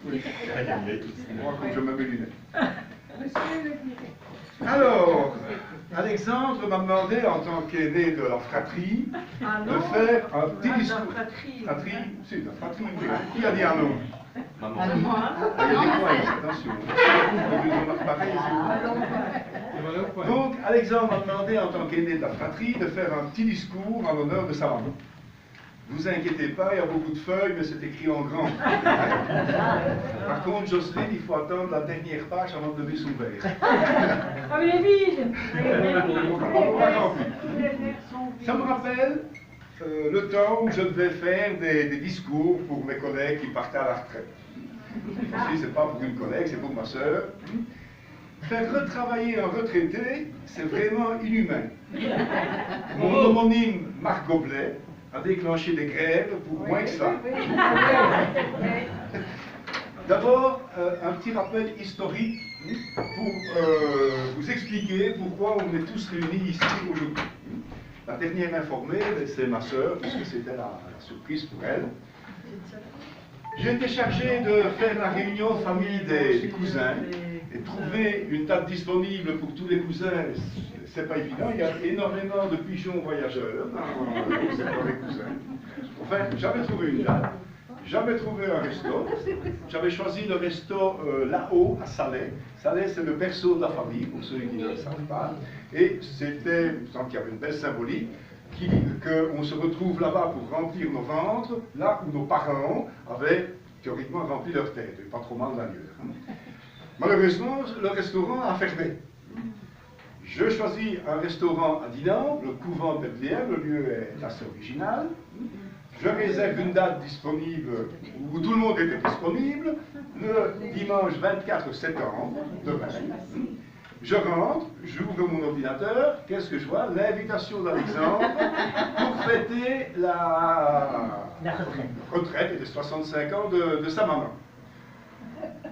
Moi, quand je mets mes lunettes. Alors, Alexandre m'a demandé, en tant qu'aîné de la fratrie, de faire un petit discours. Fratrie, si, la fratrie, oui. Qui a dit un nom? Maman. Ah, il y a des points, attention. Donc, Alexandre m'a demandé, en tant qu'aîné de la fratrie, de faire un petit discours en l'honneur de sa maman. Ne vous inquiétez pas, il y a beaucoup de feuilles, mais c'est écrit en grand. Par contre, Jocelyne, il faut attendre la dernière page avant de lever son verre. Ah, mais il est vide. Ça me rappelle le temps où je devais faire des discours pour mes collègues qui partaient à la retraite. Ici, c'est pas pour une collègue, c'est pour ma sœur. Faire retravailler un retraité, c'est vraiment inhumain. Mon homonyme, Marc Goblet, a déclenché des grèves pour moins que ça. D'abord, un petit rappel historique pour vous expliquer pourquoi on est tous réunis ici aujourd'hui. La dernière informée, c'est ma sœur, puisque c'était la surprise pour elle. J'ai été chargé de faire la réunion famille des cousins et trouver une date disponible pour tous les cousins. C'est pas évident, il y a énormément de pigeons voyageurs dans les cousins. Enfin, j'avais trouvé une date, j'avais trouvé un resto, j'avais choisi le resto là-haut à Salais. Salais, c'est le berceau de la famille, pour ceux qui ne le savent pas. Et c'était, il me semble qu'il y avait une belle symbolique, qu'on se retrouve là-bas pour remplir nos ventres, là où nos parents avaient théoriquement rempli leur tête, pas trop mal d'ailleurs. Malheureusement, le restaurant a fermé. Je choisis un restaurant à Dinan, le couvent de Bethléem, le lieu est assez original. Je réserve une date disponible où tout le monde était disponible, le dimanche 24 septembre, demain. Je rentre, j'ouvre mon ordinateur, qu'est-ce que je vois? L'invitation d'Alexandre pour fêter la retraite et les 65 ans de sa maman.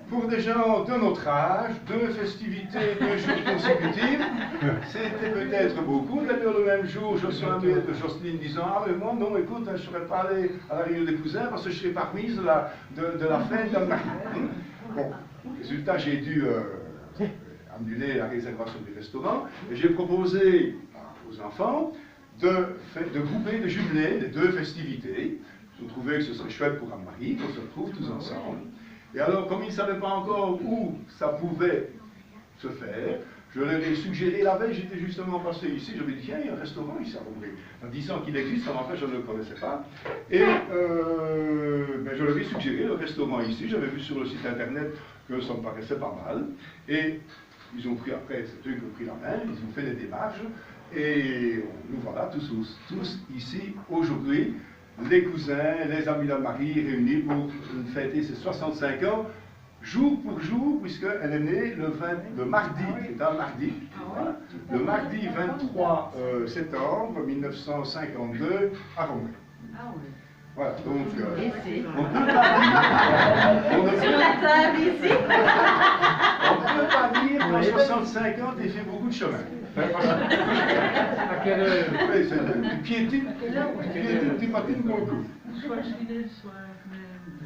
Pour des gens de notre âge, 2 festivités, 2 jours consécutifs, c'était peut-être beaucoup. D'ailleurs, le même jour, je reçois un mail de Jocelyne disant « Ah, mais moi, non, écoute, je ne serais pas allé à la réunion des cousins parce que je serais pas remise de la fête d'un mari. » Bon, résultat, j'ai dû annuler la réservation du restaurant et j'ai proposé aux enfants de grouper, de jumeler les 2 festivités. Je trouvais que ce serait chouette pour Anne-Marie, qu'on se retrouve tous ensemble. Et alors, comme ils ne savaient pas encore où ça pouvait se faire, je leur ai suggéré, la veille, j'étais justement passé ici, j'avais dit, tiens, il y a un restaurant ici à Rombré. En disant qu'il existe, en fait, je ne le connaissais pas. Et ben, je leur ai suggéré le restaurant ici, j'avais vu sur le site internet que ça me paraissait pas mal. Et ils ont pris, après, c'est eux qui ont pris la main, ils ont fait des démarches, et nous voilà tous ici, aujourd'hui, les cousins, les amis d'Anne-Marie réunis pour fêter ses 65 ans, jour pour jour, puisqu'elle est née le mardi, c'est un mardi, voilà, le mardi 23 septembre 1952 à Rombré. Voilà, donc on peut pas dire qu'en 65 ans, tu as fait beaucoup de chemin. À quelle heure? Oui, c'est du piétine, tu patines pour le coup.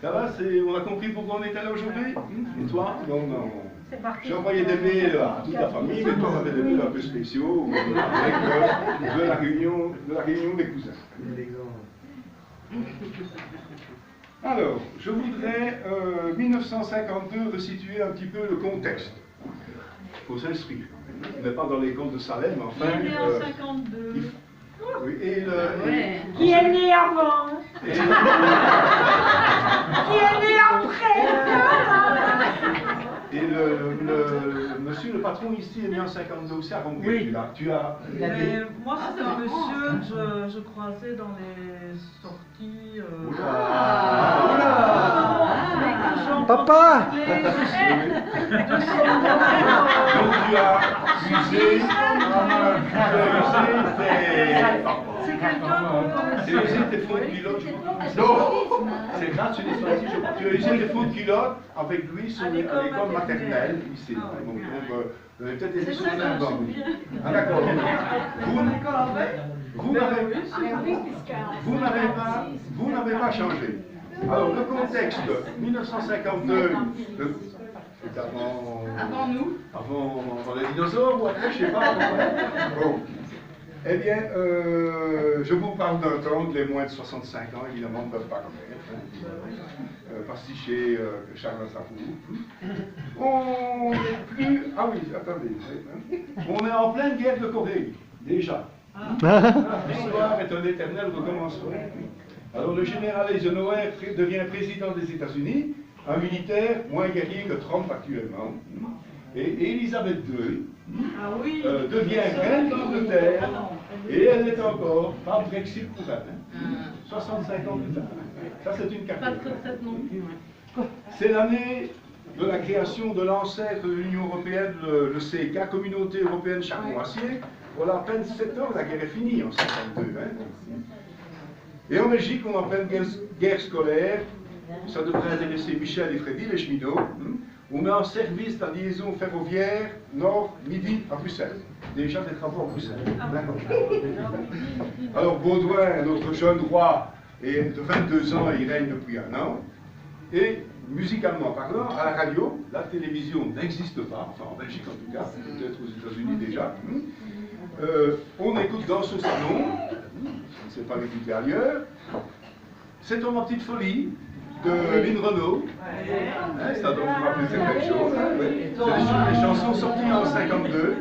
Ça va, on a compris pourquoi on est là aujourd'hui? Et toi? Non. J'ai envoyé des mails à toute la famille, mais toi, on avait des mails un peu spéciaux avec de la réunion des cousins. Alors, je voudrais, 1952, resituer un petit peu le contexte. Il faut s'inscrire. On n'est pas dans les contes de Salem, mais enfin... Qui est né en 52. Oui, Qui est né avant? Qui est né après? Et le monsieur, le patron ici, est né en 52 aussi à Rombré. Oui. Tu as... Mais moi, c'était un monsieur que je croisais dans les sorties... Papa! Donc tu as usé tes fonds de culotte, je crois. Non, c'est grave, tu as usé tes fonds de culotte avec lui à l'école maternelle, ici. Donc, vous avez peut-être été sur un banc. Ah d'accord. Vous n'avez pas changé. Alors, le contexte, 1952, c'est Avant nous. avant les dinosaures ou après, je sais pas. Bon. Eh bien, je vous parle d'un temps, les moins de 65 ans, évidemment, ne peuvent pas connaître. Pastiché Charles Aznavour. On n'est plus... Ah oui, attendez. On est en pleine guerre de Corée, déjà. L'histoire est un éternel recommencement. Alors, le général Eisenhower devient président des États-Unis, un militaire moins guerrier que Trump actuellement. Et Elisabeth II devient reine d'Angleterre, et elle n'est encore pas Brexit pour elle. 65 ans plus tard. Ça, c'est une carrière. Pas de retraite non plus. C'est l'année de la création de l'ancêtre de l'Union européenne, le CK, Communauté européenne charbon-acier. Voilà à peine 7 ans, la guerre est finie en 1952. Et en Belgique, on est en pleine guerre scolaire. Ça devrait intéresser Michel et Freddy, les cheminots. On met en service la liaison ferroviaire nord-midi à Bruxelles. Déjà des travaux à Bruxelles. Alors Baudouin, notre jeune roi, est de 22 ans et il règne depuis 1 an. Et musicalement parlant, à la radio, la télévision n'existe pas, enfin en Belgique en tout cas, peut-être aux États-Unis déjà. On écoute dans son salon, on ne sait pas l'écouter ailleurs. C'est ma petite folie de Lynn Renaud. Ça doit vous rappeler certaines choses. C'est des chansons sorties en 1952.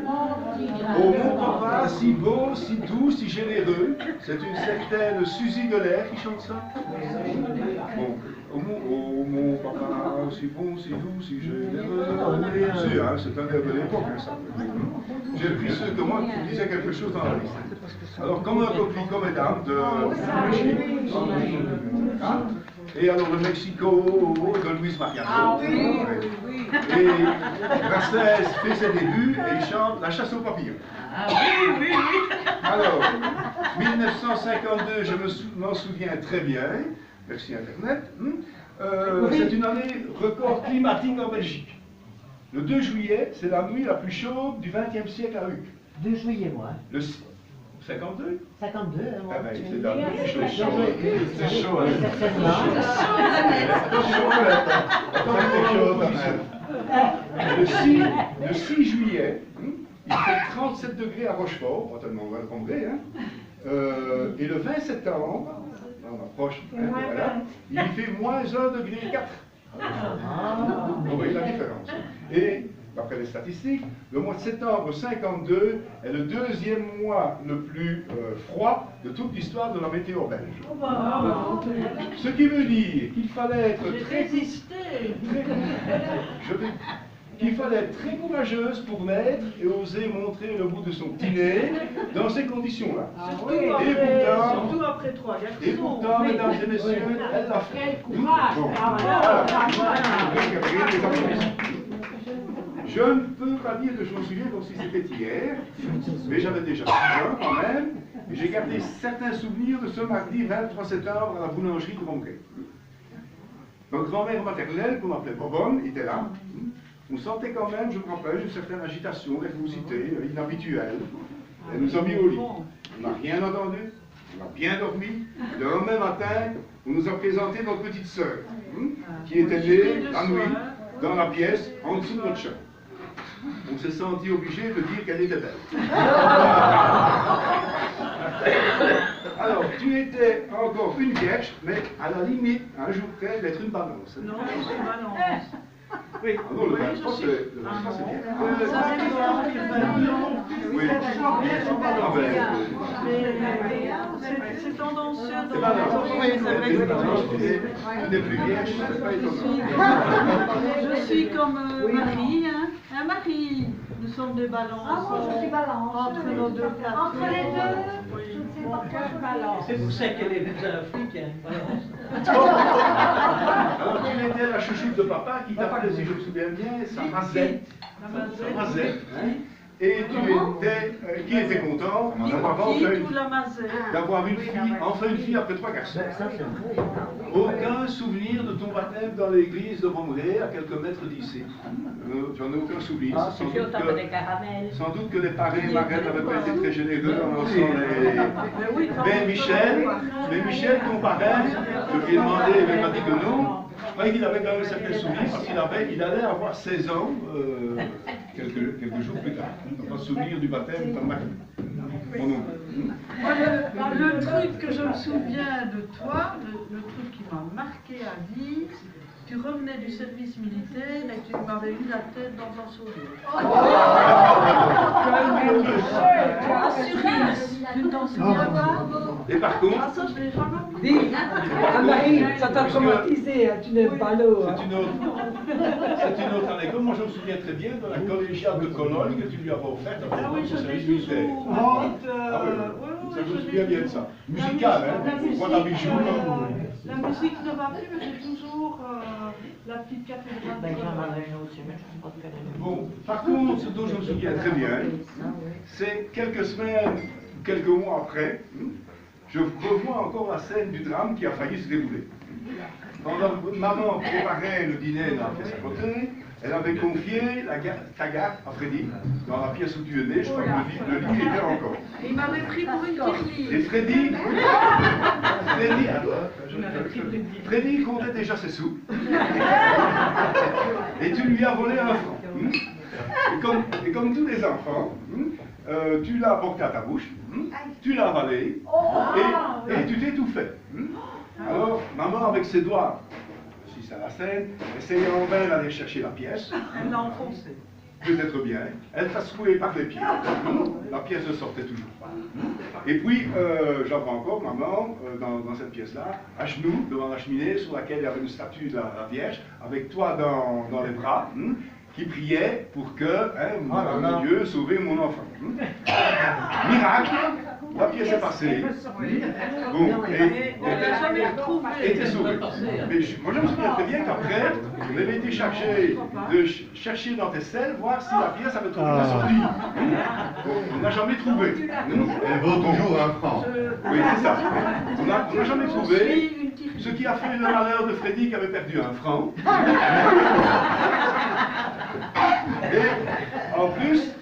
Oh mon papa, si beau, si doux, si généreux. C'est une certaine Suzy Delair qui chante ça. Bon. Oh mon papa, si bon, si doux, si généreux. C'est un air de l'époque, ça. J'ai pris ceux de moi qui disaient quelque chose dans la liste. Alors, comme un coquelicot, mesdames, de et alors le Mexico de Luis Mariano. Ah oui, oui. Et Brassens fait ses débuts et il chante La chasse aux papillons. Ah oui, oui, oui. Alors, 1952, je m'en souviens très bien. Merci Internet. C'est une année record climatique en Belgique. Le 2 juillet, c'est la nuit la plus chaude du XXe siècle à Uccle. 2 juillet, moi. Le 52 52, hein, Ah ben, c'est la nuit chaude. C'est chaud, hein. certainement. Le 6 juillet, il fait 37 degrés à Rochefort, pas tellement loin de Cambrai, et le 20 septembre, on approche, voilà, il fait moins 1,4 degré. Vous voyez la différence. Et, d'après les statistiques, le mois de septembre 52 est le 2e mois le plus froid de toute l'histoire de la météo belge. Ce qui veut dire qu'il fallait être qu'il fallait être très courageuse pour naître et oser montrer le bout de son petit nez dans ces conditions-là. Surtout après 3 garçons. Et pourtant, mesdames et messieurs, elle l'a fait. Quel courage! Bon. Je ne peux pas dire que je m'en souviens comme si c'était hier, mais j'avais déjà 6 ans quand même, et j'ai gardé certains souvenirs de ce mardi 23 septembre à la boulangerie de Ronquet. Notre grand-mère maternelle, qu'on appelait Bobonne, était là. On sentait quand même, je me rappelle, une certaine agitation, nervosité inhabituelle. Elle nous a mis au lit. On n'a rien entendu, on a bien dormi. Le lendemain matin, on nous a présenté notre petite sœur, qui était née la nuit, dans la pièce, en dessous de notre champ. On s'est senti obligé de dire qu'elle était belle. Alors, tu étais encore une vierge, mais à la limite, un jour près d'être une balance. Non, je suis balance. Oui, ah non, le 23, c'est bien. Ça dépend, Oui. Ah ben, c'est tendancieux dans c'est pas les grave. oui, c'est vrai que Tu n'es plus vierge, c'est pas étonnant. je suis comme Marie, hein. Hein, Marie, nous sommes des balances. Ah, moi, je suis balance. Entre nos deux plateaux. Entre les deux, Oui. je ne sais pas pourquoi je balance. C'est pour ça qu'elle est plus africaine. Alors, tu étais la chouchoute de papa qui t'appelait, si je me souviens bien, sa mazette. La mazette. Sa mazette, hein. et qui était content d'avoir Qui enfin tout la mazet. une fille après 3 garçons. Ça, c'est vrai. Aucun souvenir de ton baptême dans l'église de Romré, à quelques mètres d'ici. J'en ai aucun souvenir. Ah, Sans doute que les parrains et marraines n'avaient pas été très généreux en lançant les... Mais Michel, ton parrain, je lui ai demandé, il m'a dit que non. Je croyais qu'il avait quand même certains souvenirs parce qu'il allait avoir 16 ans quelques jours plus tard. Donc un souvenir du baptême dans mon oncle. Moi, le truc que je me souviens de toi, le truc qui m'a marqué à vie, tu revenais du service militaire et tu m'avais mis la tête dans un sourire. Tu ne t'en souviens pas? Et par contre, Ah, ça, je l'ai jamais oublié. Marie, ça t'a traumatisé, tu n'aimes pas l'eau. c'est une autre anecdote. Moi, je me souviens très bien de la collégiale de Cologne que tu lui avais offerte après Ah oui, je ton l'ai service militaire. toujours. Ah oui, ça, je me souviens bien de ça. Musical, hein? Voilà, bijoux. La musique ne va plus, mais j'ai toujours la petite cathédrale. Ben, j'en avais une aussi, mais je ne sais pas de quelle année. Bon, par contre, ce dont je me souviens très bien, c'est quelques semaines, quelques mois après, je revois encore la scène du drame qui a failli se dérouler. Pendant que maman préparait le dîner dans la pièce à côté, elle avait confié ta garde à Freddy, dans la pièce où tu es né, je crois que le lit était encore. Il m'avait pris pour une petite Et Freddy comptait déjà ses sous. Et tu lui as volé un franc. Et comme tous les enfants, tu l'as porté à ta bouche, tu l'as avalé, et tu t'es tout fait. Alors, maman, avec ses doigts, si c'est la scène, essayait en vain d'aller chercher la pièce. Elle l'a enfoncé. Peut-être bien. Elle t'a secoué par les pieds. La pièce ne sortait toujours pas. Et puis, j'en encore, maman, dans cette pièce-là, à genoux, devant la cheminée, sur laquelle il y avait une statue de la Vierge, avec toi dans les bras, qui priait pour que, mon Dieu, sauver mon enfant. Miracle, la pièce est passée. Bon, On l'a jamais retrouvé. était sauvé. Mais moi, je me souviens très bien qu'après, on avait été chargé de chercher dans tes selles, voir si la pièce avait trouvé la sortie. Bon, on n'a jamais trouvé. Elle vaut toujours un franc. Oui, c'est ça. On n'a jamais trouvé. Ce qui a fait le malheur de Freddy qui avait perdu un franc. Et en plus,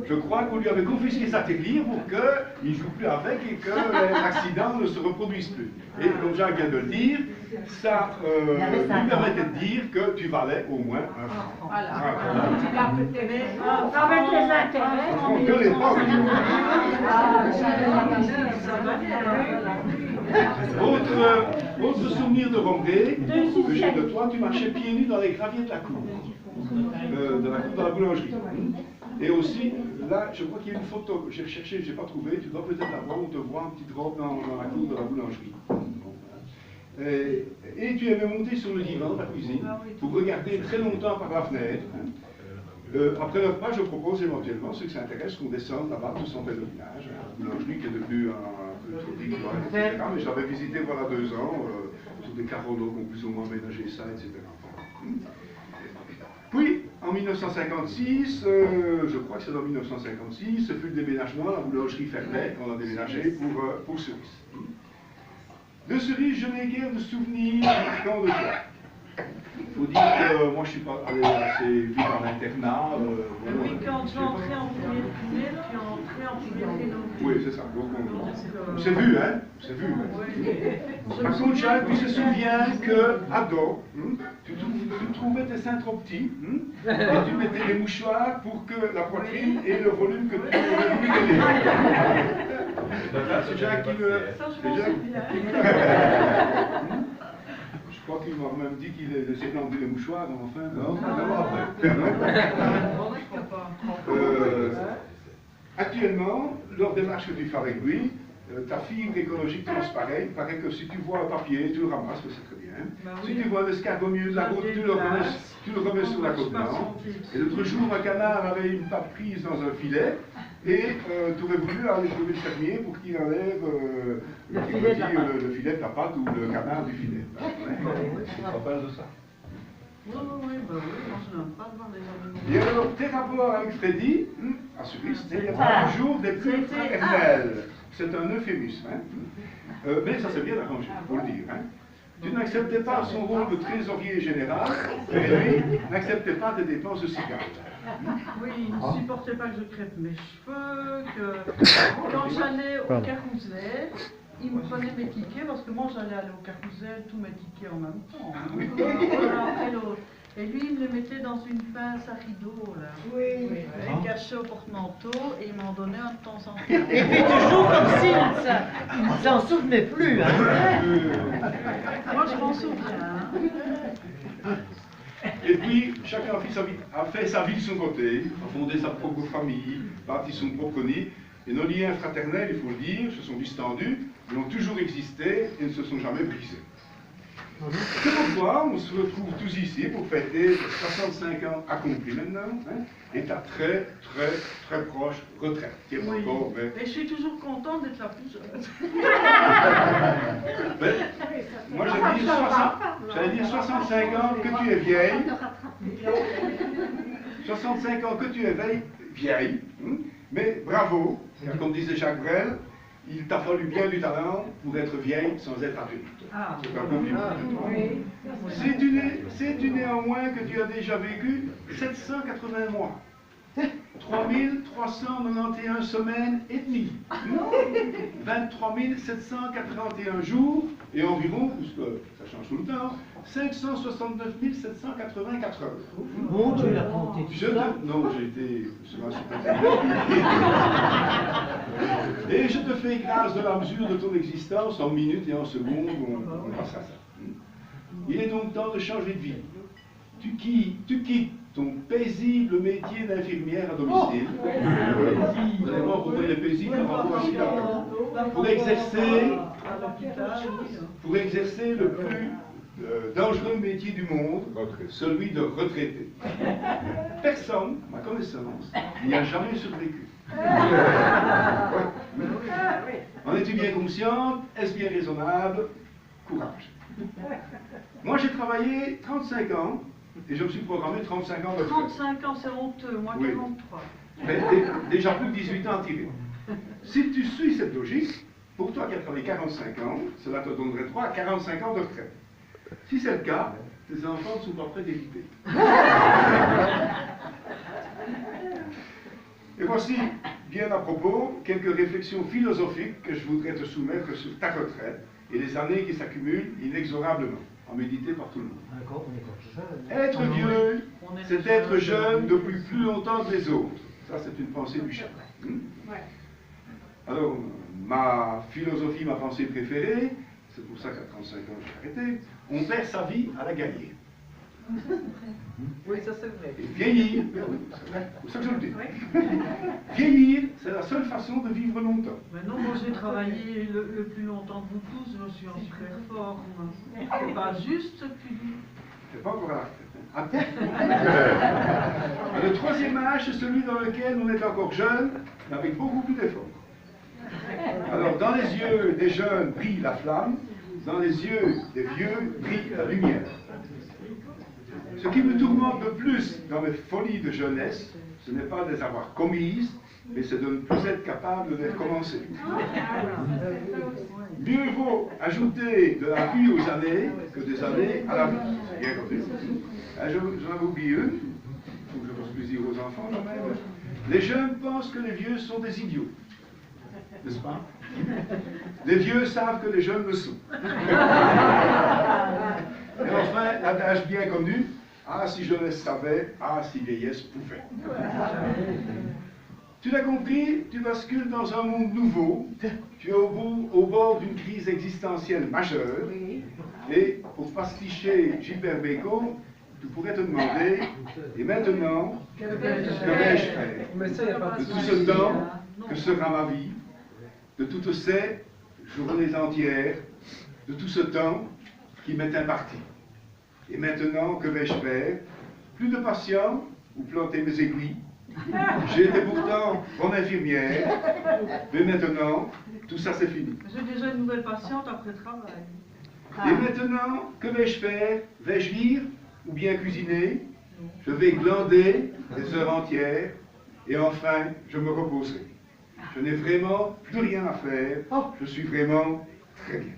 je crois qu'on lui avait confisqué sa technique pour qu'il ne joue plus avec et que l'accident ne se reproduise plus. Et comme Jacques vient de le dire, ça lui permettait de dire que tu valais au moins un franc. Voilà. Un Tu l'as peut-être avec les intérêts. franc de l'époque. Autre souvenir de Romré que j'ai de toi, tu marchais pieds nus dans les graviers de la cour, dans la boulangerie. Et aussi, là, je crois qu'il y a une photo que j'ai recherchée, je n'ai pas trouvé, tu dois peut-être la voir, on te voit en petite robe dans la cour de la boulangerie. Et tu avais monté sur le divan de la cuisine pour regarder très longtemps par la fenêtre. Après le repas, je propose éventuellement, ceux qui s'intéressent, qu'on descende là-bas, tous en pèlerinage, la boulangerie qui est devenue un peu touristique, etc. Mais je l'avais visité voilà 2 ans, sur des carreaux qui ont plus ou moins aménagé ça, etc. Puis, en 1956, je crois que c'est en 1956, ce fut le déménagement, la boulangerie fermait, on a déménagé pour Cerise. De Cerise, je n'ai guère de souvenirs marquants de toi. Il faut dire que moi je suis pas allé assez vite en internat. Oui, quand tu es entré en première primaire, tu es entré en première rénovée. Oui, c'est ça. Donc on s'est vu, hein? On s'est vu. Par contre, Jacques, tu te souviens que, ado, tu trouvais tes seins trop petits, et tu mettais les mouchoirs pour que la poitrine ait le volume que tu aurais voulu donner. C'est Jacques qui me... Ça, je m'en souviens. Je crois qu'il m'a même dit qu'il essayait d'enlever les mouchoirs, enfin. Non, après. Actuellement, lors des marches que tu fais avec lui, ta fibre écologique transparaît. Il paraît que si tu vois un papier, tu le ramasses, c'est très bien. Si tu vois l'escargot au milieu de la route, tu le remets sur la côte nord. Et l'autre jour, un canard avait une patte prise dans un filet, et tu aurais voulu aller trouver le fermier pour qu'il enlève le filet de la patte ou le canard du filet. Tu te rappelles de ça? Oui, moi je n'aime pas devant les animaux. Et alors, tes rapports avec Freddy, assuriste, il n'y a pas toujours des preuves fraternelles. C'est un euphémisme. Hein. Mais ça s'est bien arrangé, il faut le dire. Hein. Tu n'acceptais pas son rôle de trésorier général, et lui n'acceptait pas des dépenses de cigare. Oui, il ne supportait pas que je crêpe mes cheveux, que quand j'allais au carrousel, il me prenait mes tickets, parce que moi j'allais aller au carrousel, tous mes tickets en même temps. L'un après l'autre. Et lui, il me les mettait dans une pince à rideau, là. Oui. Il les cachait au porte-manteau et il m'en donnait un de temps en temps. Et puis toujours comme s'il ne s'en souvenait plus. Hein. Moi, je m'en souviens. Hein. Et puis, chacun a fait sa vie de son côté, a fondé sa propre famille, bâti son propre nid. Et nos liens fraternels, il faut le dire, se sont distendus, ils ont toujours existé et ne se sont jamais brisés. C'est pourquoi on se retrouve tous ici pour fêter les 65 ans accomplis maintenant, hein, et ta très proche retraite. Qui est Oui. encore, mais... Et je suis toujours contente d'être la plus jeune. Mais, moi j'allais dire 65 ans que tu es vieille, 65 ans que tu es vieille, hein, mais bravo, car comme disait Jacques Brel, il t'a fallu bien du talent pour être vieille sans être adulte. Ah. C'est un compliment. Oui. Sais-tu néanmoins que tu as déjà vécu 780 mois, 3391 semaines et demie, 23 781 jours et environ, puisque ça change tout le temps, 569 784 heures. Bon, tu l'as compté tout ça. Non, j'ai été... Et je te fais grâce de la mesure de ton existence en minutes et en secondes, on passe à ça. Il est donc temps de changer de vie. Tu quittes ton paisible métier d'infirmière à domicile. Vous allez voir pourquoi il est paisible par rapport à ce qu'il a. Pour exercer le plus dangereux métier du monde, celui de retraité. Personne, à ma connaissance, n'y a jamais survécu. En es-tu bien consciente? Est-ce bien raisonnable? Courage. Moi, j'ai travaillé 35 ans et je me suis programmé 35 ans de retraite. 35 ans, c'est honteux, moi Oui. 43. Mais déjà plus de 18 ans à tirer. Si tu suis cette logique, pour toi qui as travaillé 45 ans, cela te donnerait droit à 45 ans de retraite. Si c'est le cas, tes enfants ne sont pas prêts d'éviter. Et voici, bien à propos, quelques réflexions philosophiques que je voudrais te soumettre sur ta retraite et les années qui s'accumulent inexorablement, à méditer par tout le monde. Être vieux, c'est être jeune depuis plus longtemps que les autres. Ça, c'est une pensée du chat. Alors, ma philosophie, ma pensée préférée, c'est pour ça qu'à 35 ans j'ai arrêté, on perd sa vie à la gagner. Oui, ça c'est vrai. Et vieillir, c'est pour ça que je le dis. Vieillir, c'est la seule façon de vivre longtemps. Mais non, moi j'ai travaillé le plus longtemps de vous tous, je me suis en super forme. C'est pas juste ce que tu dis. C'est pas encore à la retraite. Hein. Le troisième âge, c'est celui dans lequel on est encore jeune, mais avec beaucoup plus d'efforts. Alors, dans les yeux des jeunes brille la flamme, dans les yeux des vieux brille la lumière. Ce qui me tourmente le plus dans mes folies de jeunesse, ce n'est pas de les avoir commises, mais c'est de ne plus être capable de les recommencer. Mieux vaut ajouter de la vie aux années que des années à la vie. Bien compris. J'en avais oublié une, il faut que je fasse plaisir aux enfants quand même. Les jeunes pensent que les vieux sont des idiots. N'est-ce pas? Les vieux savent que les jeunes le sont. Et enfin, l'adage bien connu, ah si jeunesse savait, ah si vieillesse pouvait. Tu l'as compris, tu bascules dans un monde nouveau, tu es au bord d'une crise existentielle majeure, et pour pasticher Gilbert Bécaud, tu pourrais te demander, et maintenant, que vais-je faire? De tout ce temps, que sera ma vie? De toutes ces journées entières, de tout ce temps qui m'est imparti. Et maintenant, que vais-je faire? Plus de patient ou planter mes aiguilles. J'ai été pourtant bonne infirmière, mais maintenant, tout ça c'est fini. J'ai déjà une nouvelle patiente après le travail. Et maintenant, que vais-je faire? Vais-je lire ou bien cuisiner? Je vais glander des heures entières Et enfin, je me reposerai. Je n'ai vraiment plus rien à faire. Je suis vraiment très bien.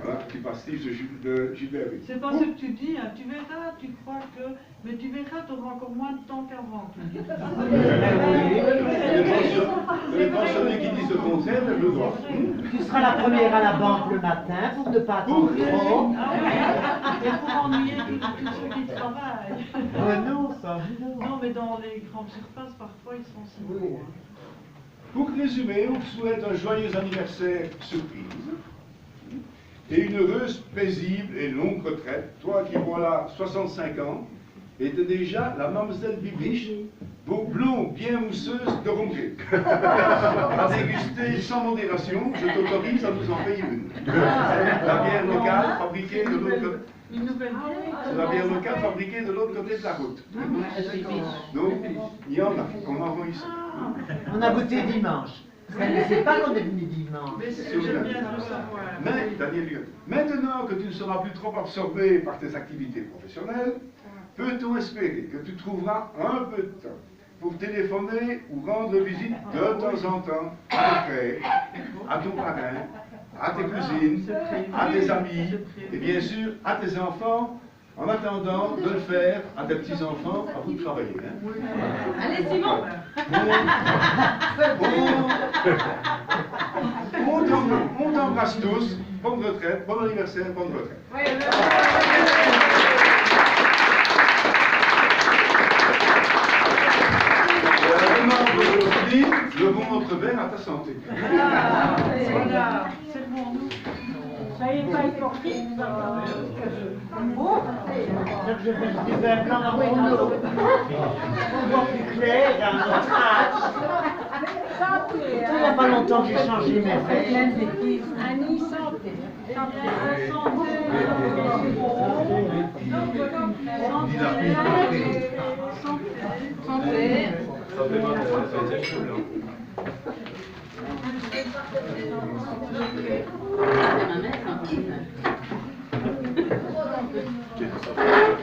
Voilà, petit pastiche de Gilbert Bécaud. C'est pas ce que tu dis, hein. Tu verras, tu crois que... Mais tu verras, tu auras encore moins de temps qu'avant. Les pensionnés qui disent le contraire, mais le droit. Tu seras la première à la banque le matin pour ne pas attendre trop. Ah oui, et pour ennuyer tous ceux qui travaillent. Non, ça, non. Non, mais dans les grandes surfaces, parfois, ils sont si beaux. Hein. Pour résumer, on te souhaite un joyeux anniversaire surprise et une heureuse, paisible et longue retraite. Toi qui, voilà, 65 ans, était déjà la mademoiselle Bibiche, vos blonds bien mousseuses de Ronquet. À déguster sans modération, je t'autorise à nous en payer une. La bière locale fabriquée de l'autre côté. Une nouvelle vieille. C'est la bière locale fabriquée de l'autre côté de la route. Donc, il y en a, qu'on envoie ici. On a goûté dimanche. Elle ne sait pas qu'on est venu dimanche. Mais j'aime bien le savoir. Mais, Daniel Lyon, maintenant que tu ne seras plus trop absorbé par tes activités professionnelles, peut-on espérer que tu trouveras un peu de temps pour téléphoner ou rendre visite de temps en temps à tes frères, à ton parrain, à tes cousines, à tes amis et bien sûr à tes enfants, en attendant de le faire à tes petits-enfants à vous de travailler. Hein. Allez, Simon. On t'embrasse tous. Bonne retraite, bon anniversaire, bonne retraite. Aujourd'hui, levons notre verre à ta santé. Voilà, c'est pour nous. Ça y est, pas écorché. Donc je vais du vin blanc à mon eau. On voit plus clair dans notre âge. Il n'y a pas longtemps que j'ai changé mes verres. Annie, santé. C'est ma mère,